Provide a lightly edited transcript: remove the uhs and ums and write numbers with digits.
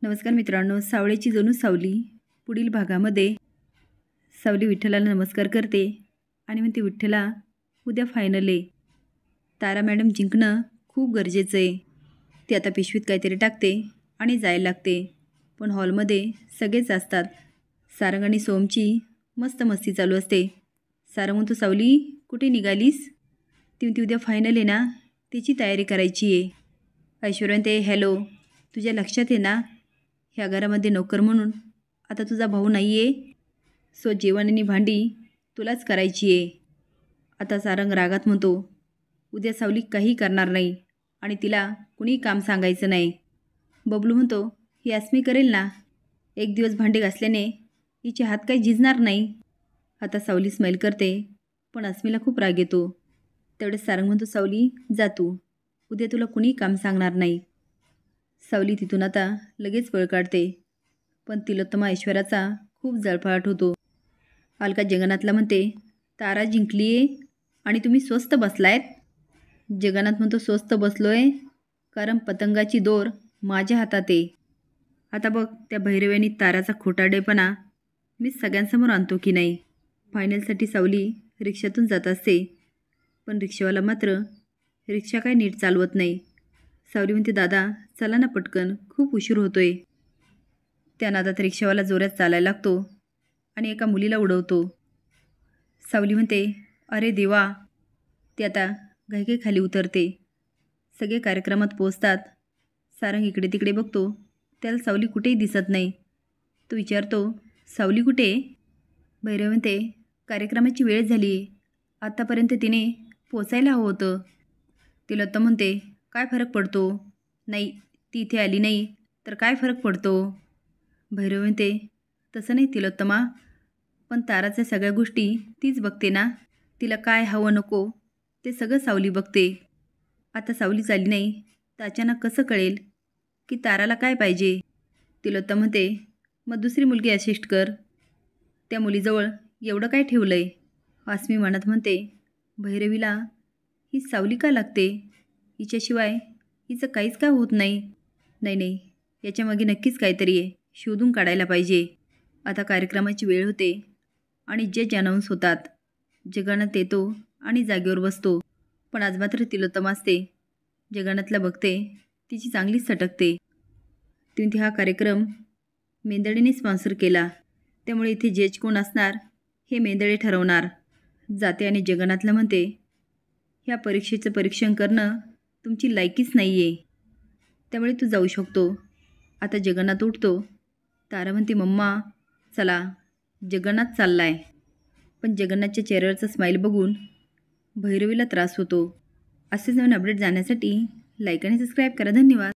नमस्कार मित्रांनो, सावळेची जणू सावली पुढील भागामध्ये सावली विठ्ठलाला नमस्कार करते आणि म्हणते, विठ्ठला उद्या फायनल आहे. तारा मॅडम जिंकणं खूप गरजेचं आहे. ती आता पिशवीत काहीतरी टाकते आणि जायला लागते. पण हॉलमध्ये सगळेच असतात. सारंग आणि सोमची मस्त मस्ती चालू असते. सारंग म्हणतो, सावली कुठे निघालीस? ती म्हणते, उद्या फायनल आहे ना, त्याची तयारी करायची आहे. ऐश्वर्या ते हॅलो, तुझ्या लक्षात आहे ना, ह्या घरामध्ये नोकर म्हणून आता तुझा भाऊ नाही आहे, सो जेवण आणि भांडी तुलाच करायची आहे. आता सारंग रागात म्हणतो, उद्या सावली काही करणार नाही आणि तिला कुणी काम सांगायचं नाही. बबलू म्हणतो, ही अस्मी करेल ना, एक दिवस भांडी घासल्याने हिचे हात काही झिजणार नाही. आता सावली स्माईल करते, पण अस्मीला खूप राग येतो. तेवढेच सारंग म्हणतो, सावली जा तू, उद्या तुला कुणी काम सांगणार नाही. सावली तिथून आता लगेच पळ काढते. पण तिलोत्तमा ऐश्वर्याचा खूप जळफळाट होतो. अलका जगन्नाथला म्हणते, तारा जिंकली आहे आणि तुम्ही स्वस्त बसलायत. जगन्नाथ म्हणतो, स्वस्त बसलोय कारण पतंगाची दोर माझ्या हातात आहे. आता बघ, त्या भैरव्यानी ताराचा खोटारडेपणा मी सगळ्यांसमोर आणतो की नाही. फायनलसाठी सावली रिक्षातून जात असते, पण रिक्षावाला मात्र रिक्षा काय नीट चालवत नाही. सावली म्हणते, दादा चला ना पटकन, खूप उशीर होतोय. त्या नादात रिक्षावाला जोरात चालायला लागतो आणि एका मुलीला उडवतो. सावली म्हणते, अरे देवा. ती आता घाईघाई खाली उतरते. सगळे कार्यक्रमात पोचतात. सारंग इकडे तिकडे बघतो, त्याला सावली कुठेही दिसत नाही. तो विचारतो, सावली कुठे? भैरव म्हणते, कार्यक्रमाची वेळ झाली, आत्तापर्यंत तिने पोचायला हवं होतं. तिलोत्तम म्हणते, काय फरक पडतो? नाही, ती इथे आली नाही तर काय फरक पडतो? भैरव म्हणते, तसं नाही तिलोत्तमा, पण ताराच्या सगळ्या गोष्टी तीच बघते ना. तिला काय हवं नको ते सगळं सावली बघते. आता सावली चालली नाही तर अचानक कसं कळेल की ताराला काय पाहिजे? तिलोत्तम म्हणते, मग दुसरी मुलगी असिस्ट कर. त्या मुलीजवळ एवढं काय ठेवलं आहे? अस्मी मनात म्हणते, भैरवीला ही सावली का लागते? हिच्याशिवाय हिचं काहीच काय होत नाही. नाही, याच्यामागे नक्कीच काहीतरी आहे, शोधून काढायला पाहिजे. आता कार्यक्रमाची वेळ होते आणि जज अनाऊन्स होतात. जगन्नाथ येतो आणि जागेवर बसतो, पण आज मात्र तिलोत्तमा असते. जगन्नाथला बघते, तिची चांगलीच सटकते. ती म्हणते, हा कार्यक्रम मेंदळेने स्पॉन्सर केला, त्यामुळे इथे जज कोण असणार हे मेंदळे ठरवणार. जाते आणि जगन्नाथला म्हणते, ह्या परीक्षेचं परीक्षण करणं तुमची लायकीच नाही आहे, त्यामुळे तू जाऊ शकतो. आता जगन्नाथ उठतो. तारा म्हणते, मम्मा चला. जगन्नाथ चाललाय, पण जगन्नाथच्या चेहऱ्यावरचा स्माईल बघून भैरवीला त्रास होतो. असेच नवीन अपडेट जाण्यासाठी लाईक आणि सबस्क्राईब करा. धन्यवाद.